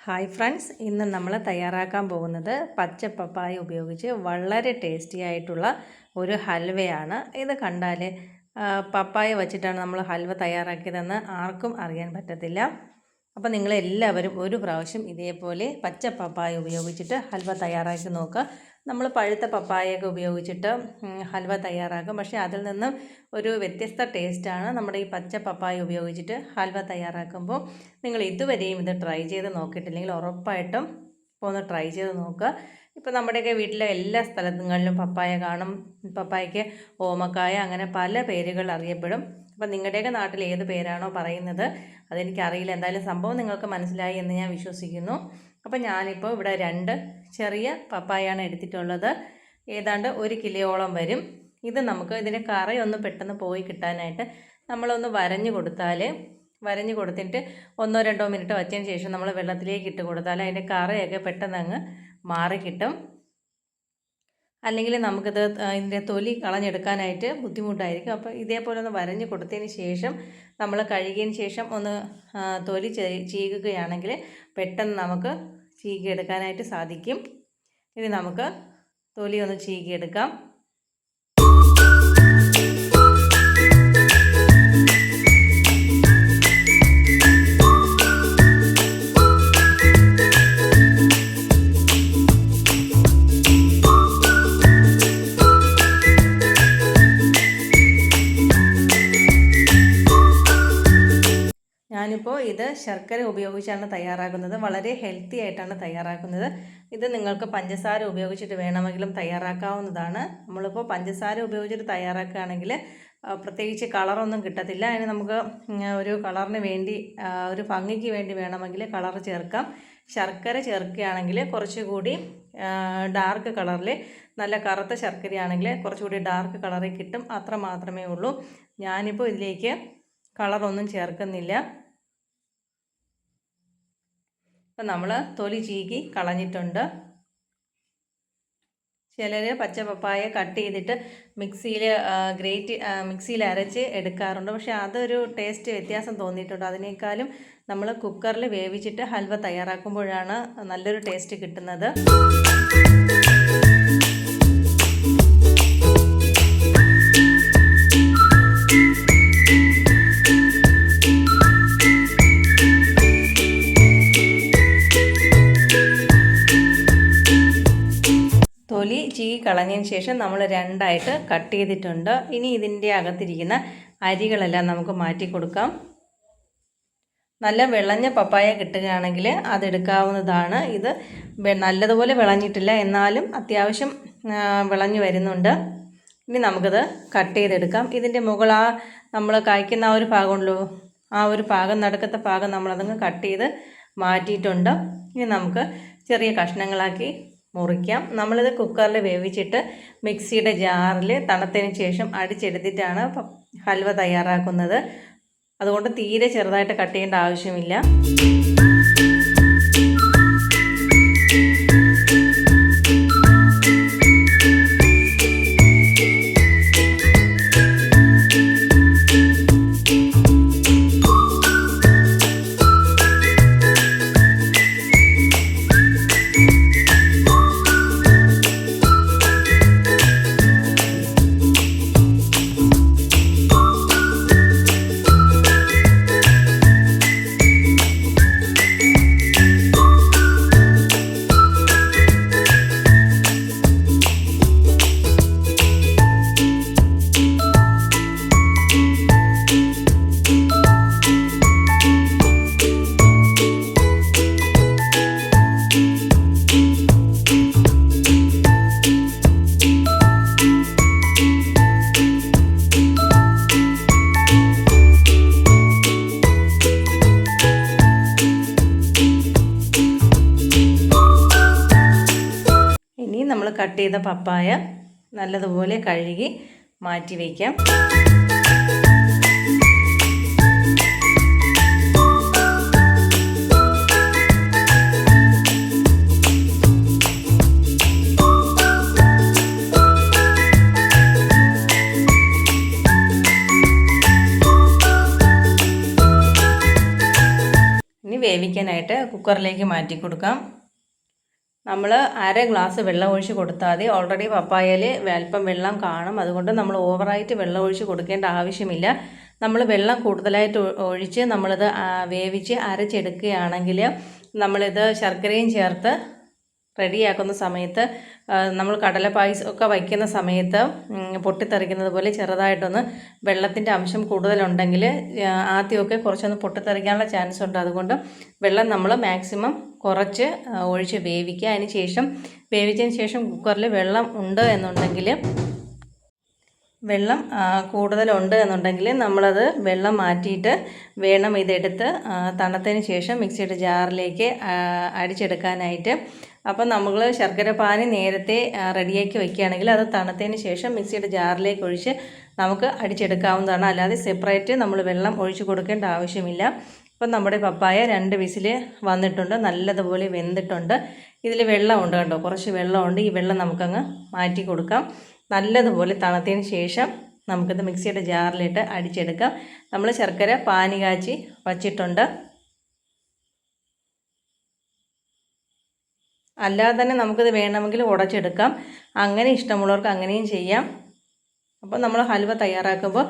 Hi friends, ഇന്ന് നമ്മൾ തയ്യാറാക്കാൻ പോകുന്നത് പച്ച പപ്പായ ഉപയോഗിച്ച് വളരെ ടേസ്റ്റി ആയിട്ടുള്ള ഒരു ഹൽവയാണ്. ഇത് കണ്ടാൽ പപ്പായ വച്ചിട്ടാണ് നമ്മൾ ഹൽവ തയ്യാറാക്കിയതെന്ന് ആർക്കും അറിയാൻ പറ്റത്തില്ല. അപ്പോൾ നിങ്ങളെല്ലാവരും ഒരു പ്രാവശ്യം ഇതേപോലെ പച്ച പപ്പായ ഉപയോഗിച്ചിട്ട് ഹൽവ തയ്യാറാക്കി നോക്കുക. നമ്മൾ പഴുത്ത പപ്പായയൊക്കെ ഉപയോഗിച്ചിട്ട് ഹൽവ തയ്യാറാക്കും, പക്ഷേ അതിൽ നിന്നും ഒരു വ്യത്യസ്ത ടേസ്റ്റാണ് നമ്മുടെ ഈ പച്ച പപ്പായ ഉപയോഗിച്ചിട്ട് ഹൽവ തയ്യാറാക്കുമ്പോൾ. നിങ്ങൾ ഇതുവരെയും ഇത് ട്രൈ ചെയ്ത് നോക്കിയിട്ടില്ലെങ്കിൽ ഉറപ്പായിട്ടും ഒന്ന് ട്രൈ ചെയ്ത് നോക്കുക. ഇപ്പോൾ നമ്മുടെയൊക്കെ വീട്ടിലെ എല്ലാ സ്ഥലങ്ങളിലും പപ്പായ കാണും. പപ്പായയ്ക്ക് ഓമക്കായ, അങ്ങനെ പല പേരുകൾ അറിയപ്പെടും. അപ്പം നിങ്ങളുടെയൊക്കെ നാട്ടിൽ ഏത് പേരാണോ പറയുന്നത് അതെനിക്കറിയില്ല. എന്തായാലും സംഭവം നിങ്ങൾക്ക് മനസ്സിലായി എന്ന് ഞാൻ വിശ്വസിക്കുന്നു. അപ്പം ഞാനിപ്പോൾ ഇവിടെ 2 ചെറിയ പപ്പായാണ് എടുത്തിട്ടുള്ളത്. ഏതാണ്ട് 1 കിലോയോളം വരും. ഇത് നമുക്ക് ഇതിൻ്റെ കറയൊന്ന് പെട്ടെന്ന് പോയി കിട്ടാനായിട്ട് നമ്മളൊന്ന് വരഞ്ഞു കൊടുത്തിട്ട് 1-2 മിനിറ്റ് വച്ചതിന് ശേഷം നമ്മൾ വെള്ളത്തിലേക്ക് ഇട്ട് കൊടുത്താൽ അതിൻ്റെ കറയൊക്കെ പെട്ടെന്ന് അങ്ങ് മാറിക്കിട്ടും. അല്ലെങ്കിൽ നമുക്കിത് ഇതിൻ്റെ തൊലി കളഞ്ഞെടുക്കാനായിട്ട് ബുദ്ധിമുട്ടായിരിക്കും. അപ്പോൾ ഇതേപോലെ ഒന്ന് വരഞ്ഞ് കൊടുത്തതിന് ശേഷം നമ്മൾ കഴുകിയതിന് ശേഷം ഒന്ന് തൊലി ചീകുകയാണെങ്കിൽ പെട്ടെന്ന് നമുക്ക് ചീകിയെടുക്കാനായിട്ട് സാധിക്കും. ഇനി നമുക്ക് തൊലി ഒന്ന് ചീകിയെടുക്കാം. ഞാനിപ്പോൾ ഇത് ശർക്കര ഉപയോഗിച്ചാണ് തയ്യാറാക്കുന്നത്. വളരെ ഹെൽത്തി ആയിട്ടാണ് തയ്യാറാക്കുന്നത്. ഇത് നിങ്ങൾക്ക് പഞ്ചസാര ഉപയോഗിച്ചിട്ട് വേണമെങ്കിലും തയ്യാറാക്കാവുന്നതാണ്. നമ്മളിപ്പോൾ പഞ്ചസാര ഉപയോഗിച്ചിട്ട് തയ്യാറാക്കുകയാണെങ്കിൽ പ്രത്യേകിച്ച് കളറൊന്നും കിട്ടത്തില്ല. അതിന് നമുക്ക് ഒരു കളറിന് വേണ്ടി, ഒരു ഭംഗിക്ക് വേണ്ടി വേണമെങ്കിൽ കളർ ചേർക്കാം. ശർക്കര ചേർക്കുകയാണെങ്കിൽ കുറച്ചുകൂടി ഡാർക്ക് കളറിൽ, നല്ല കറുത്ത ശർക്കരയാണെങ്കിൽ കുറച്ചുകൂടി ഡാർക്ക് കളറിൽ കിട്ടും. അത്ര മാത്രമേ ഉള്ളൂ. ഞാനിപ്പോൾ ഇതിലേക്ക് കളറൊന്നും ചേർക്കുന്നില്ല. അപ്പം നമ്മൾ തൊലി ചീകി കളഞ്ഞിട്ടുണ്ട്. ചിലർ പച്ച പപ്പായ കട്ട് ചെയ്തിട്ട് മിക്സിയിൽ അരച്ച് എടുക്കാറുണ്ട്. പക്ഷേ അതൊരു ടേസ്റ്റ് വ്യത്യാസം തോന്നിയിട്ടുണ്ട്. അതിനേക്കാളും നമ്മൾ കുക്കറിൽ വേവിച്ചിട്ട് ഹൽവ തയ്യാറാക്കുമ്പോഴാണ് നല്ലൊരു ടേസ്റ്റ് കിട്ടുന്നത്. തൊലി ചീകി കളഞ്ഞതിന് ശേഷം നമ്മൾ 2ആയിട്ട് കട്ട് ചെയ്തിട്ടുണ്ട്. ഇനി ഇതിൻ്റെ അകത്തിരിക്കുന്ന അരികളെല്ലാം നമുക്ക് മാറ്റി കൊടുക്കാം. നല്ല വിളഞ്ഞ പപ്പായ കിട്ടുകയാണെങ്കിൽ അതെടുക്കാവുന്നതാണ്. ഇത് നല്ലതുപോലെ വിളഞ്ഞിട്ടില്ല, എന്നാലും അത്യാവശ്യം വിളഞ്ഞു വരുന്നുണ്ട്. ഇനി നമുക്കിത് കട്ട് ചെയ്തെടുക്കാം. ഇതിൻ്റെ നമ്മൾ കായ്ക്കുന്ന ആ ഒരു ഭാഗമുള്ളൂ, ആ ഒരു ഭാഗം, നടുക്കത്തെ ഭാഗം നമ്മളതങ്ങ് കട്ട് ചെയ്ത് മാറ്റിയിട്ടുണ്ട്. ഇനി നമുക്ക് ചെറിയ കഷ്ണങ്ങളാക്കി മുറിക്കാം. നമ്മളിത് കുക്കറിൽ വേവിച്ചിട്ട് മിക്സിയുടെ ജാറിൽ തണുത്തതിന് ശേഷം അടിച്ചെടുത്തിട്ടാണ് ഹൽവ തയ്യാറാക്കുന്നത്. അതുകൊണ്ട് തീരെ ചെറുതായിട്ട് കട്ട് ചെയ്യേണ്ട ആവശ്യമില്ല. നമ്മൾ കട്ട് ചെയ്ത പപ്പായ നല്ലതുപോലെ കഴുകി മാറ്റി വയ്ക്കാം. വേവിക്കാനായിട്ട് കുക്കറിലേക്ക് മാറ്റി കൊടുക്കാം. നമ്മൾ അര ഗ്ലാസ് വെള്ളം ഒഴിച്ച് കൊടുത്താൽ മതി. ഓൾറെഡി പപ്പായയിൽ അല്പം വെള്ളം കാണും, അതുകൊണ്ട് നമ്മൾ ഓവറായിട്ട് വെള്ളം ഒഴിച്ച് കൊടുക്കേണ്ട ആവശ്യമില്ല. നമ്മൾ വെള്ളം കൂടുതലായിട്ട് ഒഴിച്ച് നമ്മളിത് വേവിച്ച് അരച്ചെടുക്കുകയാണെങ്കിൽ നമ്മളിത് ശർക്കരയും ചേർത്ത് റെഡിയാക്കുന്ന സമയത്ത് നമ്മൾ കടല പായസം ഒക്കെ വയ്ക്കുന്ന സമയത്ത് പൊട്ടിത്തെറിക്കുന്നത് പോലെ ചെറുതായിട്ടൊന്ന് വെള്ളത്തിൻ്റെ അംശം കൂടുതലുണ്ടെങ്കിൽ ആദ്യമൊക്കെ കുറച്ചൊന്ന് പൊട്ടിത്തെറിക്കാനുള്ള ചാൻസ് ഉണ്ട്. അതുകൊണ്ട് വെള്ളം നമ്മൾ മാക്സിമം കുറച്ച് ഒഴിച്ച് വേവിക്കുക. അതിന് ശേഷം വേവിച്ചതിന് ശേഷം കുക്കറിൽ വെള്ളം ഉണ്ട് എന്നുണ്ടെങ്കിൽ വെള്ളം കൂടുതലുണ്ട് എന്നുണ്ടെങ്കിൽ നമ്മളത് വെള്ളം മാറ്റിയിട്ട് വേണം ഇതെടുത്ത് തണുത്തതിന് ശേഷം മിക്സിയുടെ ജാറിലേക്ക് അടിച്ചെടുക്കാനായിട്ട്. അപ്പം നമ്മൾ ശർക്കര പാനി നേരത്തെ റെഡിയാക്കി വയ്ക്കുകയാണെങ്കിൽ അത് തണുത്തതിന് ശേഷം മിക്സിയുടെ ജാറിലേക്ക് ഒഴിച്ച് നമുക്ക് അടിച്ചെടുക്കാവുന്നതാണ്. അല്ലാതെ സെപ്പറേറ്റ് നമ്മൾ വെള്ളം ഒഴിച്ച് കൊടുക്കേണ്ട ആവശ്യമില്ല. അപ്പം നമ്മുടെ പപ്പായ 2 വിസിൽ വന്നിട്ടുണ്ട്, നല്ലതുപോലെ വെന്തിട്ടുണ്ട്. ഇതിൽ വെള്ളമുണ്ട് കേട്ടോ, കുറച്ച് വെള്ളമുണ്ട്. ഈ വെള്ളം നമുക്കങ്ങ് മാറ്റി കൊടുക്കാം. നല്ലതുപോലെ തണുത്തതിന് ശേഷം നമുക്കിത് മിക്സിയുടെ ജാറിലിട്ട് അടിച്ചെടുക്കാം. നമ്മൾ ശർക്കര പാനി കാച്ചി വച്ചിട്ടുണ്ട്. അല്ലാതെ തന്നെ നമുക്കിത് വേണമെങ്കിൽ ഉടച്ചെടുക്കാം. അങ്ങനെ ഇഷ്ടമുള്ളവർക്ക് അങ്ങനെയും ചെയ്യാം. അപ്പോൾ നമ്മൾ ഹൽവ തയ്യാറാക്കുമ്പോൾ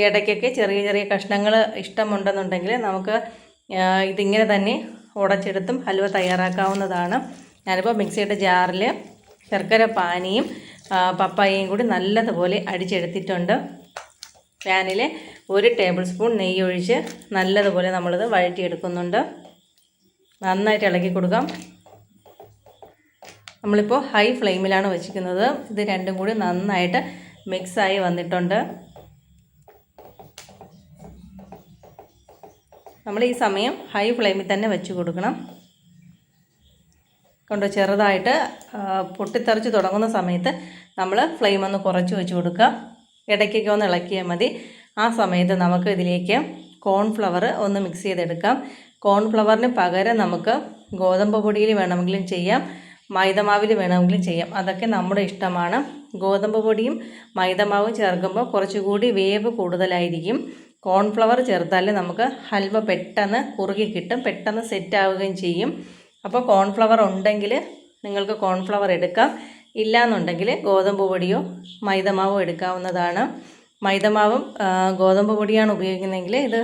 ഇടയ്ക്കൊക്കെ ചെറിയ ചെറിയ കഷ്ണങ്ങൾ ഇഷ്ടമുണ്ടെന്നുണ്ടെങ്കിൽ നമുക്ക് ഇതിങ്ങനെ തന്നെ ഉടച്ചെടുത്തും ഹൽവ തയ്യാറാക്കാവുന്നതാണ്. ഞാനിപ്പോൾ മിക്സിയുടെ ജാറിൽ ശർക്കര പാനിയും പപ്പായയും കൂടി നല്ലതുപോലെ അടിച്ചെടുത്തിട്ടുണ്ട്. പാനിൽ 1 ടേബിൾ സ്പൂൺ നെയ്യ് ഒഴിച്ച് നല്ലതുപോലെ നമ്മളിത് വഴറ്റിയെടുക്കുന്നുണ്ട്. നന്നായിട്ട് ഇളക്കി കൊടുക്കാം. നമ്മളിപ്പോൾ ഹൈ ഫ്ലെയിമിലാണ് വെച്ചിരിക്കുന്നത്. ഇത് രണ്ടും കൂടി നന്നായിട്ട് മിക്സായി വന്നിട്ടുണ്ട്. നമ്മൾ ഈ സമയം ഹൈ ഫ്ലെയിമിൽ തന്നെ വെച്ച് കൊടുക്കണം. കൊണ്ട് ചെറുതായിട്ട് പൊട്ടിത്തെറിച്ച് തുടങ്ങുന്ന സമയത്ത് നമ്മൾ ഫ്ലെയിം ഒന്ന് കുറച്ച് വെച്ച് കൊടുക്കുക. ഇടയ്ക്കൊക്കെ ഒന്ന് ഇളക്കിയാൽ മതി. ആ സമയത്ത് നമുക്ക് ഇതിലേക്ക് കോൺഫ്ലവർ ഒന്ന് മിക്സ് ചെയ്തെടുക്കാം. കോൺഫ്ലവറിന് പകരം നമുക്ക് ഗോതമ്പ് പൊടിയിൽ വേണമെങ്കിലും ചെയ്യാം, മൈദമാവിൽ വേണമെങ്കിലും ചെയ്യാം. അതൊക്കെ നമ്മുടെ ഇഷ്ടമാണ്. ഗോതമ്പ് പൊടിയും മൈദമാവും ചേർക്കുമ്പോൾ കുറച്ചുകൂടി വേവ് കൂടുതലായിരിക്കും. കോൺഫ്ലവർ ചേർത്താൽ നമുക്ക് ഹൽവ പെട്ടെന്ന് കുറുകി കിട്ടും, പെട്ടെന്ന് സെറ്റ് ആവുകയും ചെയ്യും. അപ്പോൾ കോൺഫ്ലവർ ഉണ്ടെങ്കിൽ നിങ്ങൾക്ക് കോൺഫ്ലവർ എടുക്കാം, ഇല്ലയെന്നുണ്ടെങ്കിൽ ഗോതമ്പ് പൊടിയോ മൈദമാവോ എടുക്കാവുന്നതാണ്. മൈദമാവും ഗോതമ്പ് പൊടിയാണ് ഉപയോഗിക്കുന്നതെങ്കിൽ ഇത്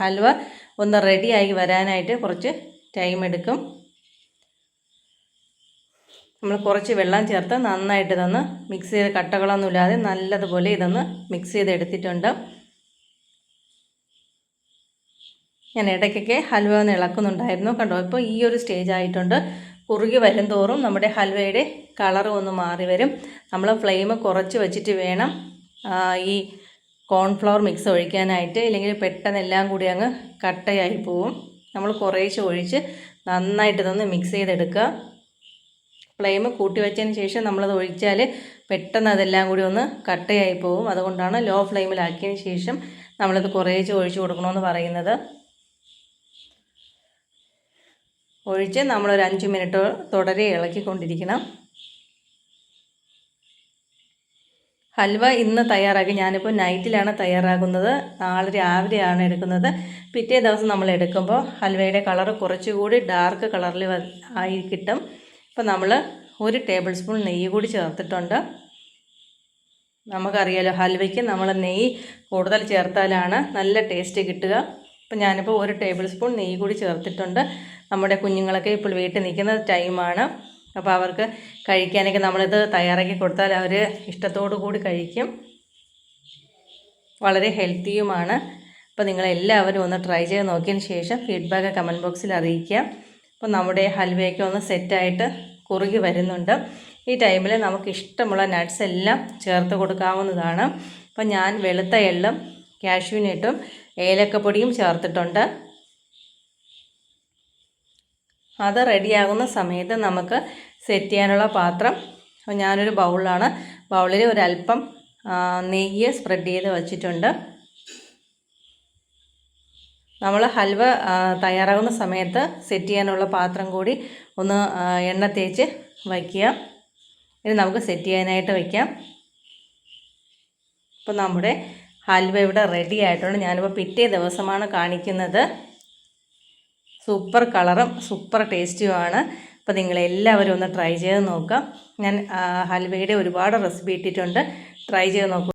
ഹൽവ ഒന്ന് റെഡിയായി വരാനായിട്ട് കുറച്ച് ടൈം എടുക്കും. നമ്മൾ കുറച്ച് വെള്ളം ചേർത്ത് നന്നായിട്ട് ഇതൊന്ന് മിക്സ് ചെയ്ത് കട്ടകളൊന്നുമില്ലാതെ നല്ലതുപോലെ ഇതൊന്ന് മിക്സ് ചെയ്തെടുത്തിട്ടുണ്ട്. ഞാൻ ഇടയ്ക്കൊക്കെ ഹൽവ ഒന്ന് ഇളക്കുന്നുണ്ടായിരുന്നു, കണ്ടോ. ഇപ്പോൾ ഈ ഒരു സ്റ്റേജ് ആയിട്ടുണ്ട്. കുറുകി വരും തോറും നമ്മുടെ ഹൽവയുടെ കളറും ഒന്ന് മാറി വരും. നമ്മൾ ഫ്ലെയിം കുറച്ച് വെച്ചിട്ട് വേണം ഈ കോൺഫ്ലവർ മിക്സ് ഒഴിക്കാനായിട്ട്, ഇല്ലെങ്കിൽ പെട്ടെന്ന് എല്ലാം കൂടി അങ്ങ് കട്ടയായി പോവും. നമ്മൾ കുറേശ്ശെ ഒഴിച്ച് നന്നായിട്ട് ഇതൊന്ന് മിക്സ് ചെയ്തെടുക്കുക. ഫ്ലെയിം കൂട്ടി വെച്ചതിന് ശേഷം നമ്മളത് ഒഴിച്ചാൽ പെട്ടെന്ന് അതെല്ലാം കൂടി ഒന്ന് കട്ടയായി പോവും. അതുകൊണ്ടാണ് ലോ ഫ്ലെയിമിലാക്കിയതിന് ശേഷം നമ്മളിത് കുറേശ്ശെ ഒഴിച്ച് കൊടുക്കണമെന്ന് പറയുന്നത്. ഒഴിച്ച് നമ്മളൊരു 5 മിനിറ്റ് തുടരെ ഇളക്കിക്കൊണ്ടിരിക്കണം. ഹൽവ ഇന്ന് തയ്യാറാക്കി, ഞാനിപ്പോൾ നൈറ്റിലാണ് തയ്യാറാക്കുന്നത്, നാളെ രാവിലെയാണ് എടുക്കുന്നത്. പിറ്റേ ദിവസം നമ്മൾ എടുക്കുമ്പോൾ ഹൽവയുടെ കളർ കുറച്ചുകൂടി ഡാർക്ക് കളറിൽ ആയി കിട്ടും. ഇപ്പോൾ നമ്മൾ 1 ടേബിൾ സ്പൂൺ നെയ്യ് കൂടി ചേർത്തിട്ടുണ്ട്. നമുക്കറിയാലോ ഹൽവയ്ക്ക് നമ്മൾ നെയ്യ് കൂടുതൽ ചേർത്താലാണ് നല്ല ടേസ്റ്റ് കിട്ടുക. അപ്പോൾ ഞാനിപ്പോൾ 1 ടേബിൾ സ്പൂൺ നെയ്യ് കൂടി ചേർത്തിട്ടുണ്ട്. നമ്മുടെ കുഞ്ഞുങ്ങളൊക്കെ ഇപ്പോൾ വീട്ടിൽ നിൽക്കുന്ന ടൈമാണ്. അപ്പോൾ അവർക്ക് കഴിക്കാനൊക്കെ നമ്മളിത് തയ്യാറാക്കി കൊടുത്താൽ അവർ ഇഷ്ടത്തോടു കൂടി കഴിക്കും. വളരെ ഹെൽത്തിയുമാണ്. അപ്പോൾ നിങ്ങളെല്ലാവരും ഒന്ന് ട്രൈ ചെയ്ത് നോക്കിയതിന് ശേഷം ഫീഡ്ബാക്ക് കമൻറ്റ് ബോക്സിൽ അറിയിക്കുക. അപ്പോൾ നമ്മുടെ ഹൽവയൊക്കെ ഒന്ന് സെറ്റായിട്ട് കുറുകി വരുന്നുണ്ട്. ഈ ടൈമിൽ നമുക്ക് ഇഷ്ടമുള്ള നട്ട്സ് എല്ലാം ചേർത്ത് കൊടുക്കാവുന്നതാണ്. അപ്പോൾ ഞാൻ വെളുത്ത എള്ളും കാഷ്യൂനട്ടും ഏലക്കപ്പൊടിയും ചേർത്തിട്ടുണ്ട്. അത് റെഡിയാകുന്ന സമയത്ത് നമുക്ക് സെറ്റ് ചെയ്യാനുള്ള പാത്രം ഞാനൊരു ബൗളിൽ ഒരല്പം നെയ്യ് സ്പ്രെഡ് ചെയ്ത് വച്ചിട്ടുണ്ട്. നമ്മൾ ഹൽവ തയ്യാറാകുന്ന സമയത്ത് സെറ്റ് ചെയ്യാനുള്ള പാത്രം കൂടി ഒന്ന് എണ്ണ തേച്ച് വയ്ക്കുക. ഇത് നമുക്ക് സെറ്റ് ചെയ്യാനായിട്ട് വയ്ക്കാം. ഇപ്പോൾ നമ്മുടെ ഹൽവ ഇവിടെ റെഡി ആയിട്ടുണ്ട്. ഞാനിപ്പോൾ പിറ്റേ ദിവസമാണ് കാണിക്കുന്നത്. സൂപ്പർ കളറും സൂപ്പർ ടേസ്റ്റുമാണ്. അപ്പോൾ നിങ്ങളെല്ലാവരും ഒന്ന് ട്രൈ ചെയ്ത് നോക്കാം. ഞാൻ ഹൽവയുടെ ഒരുപാട് റെസിപ്പി ഇട്ടിട്ടുണ്ട്, ട്രൈ ചെയ്ത് നോക്കുക.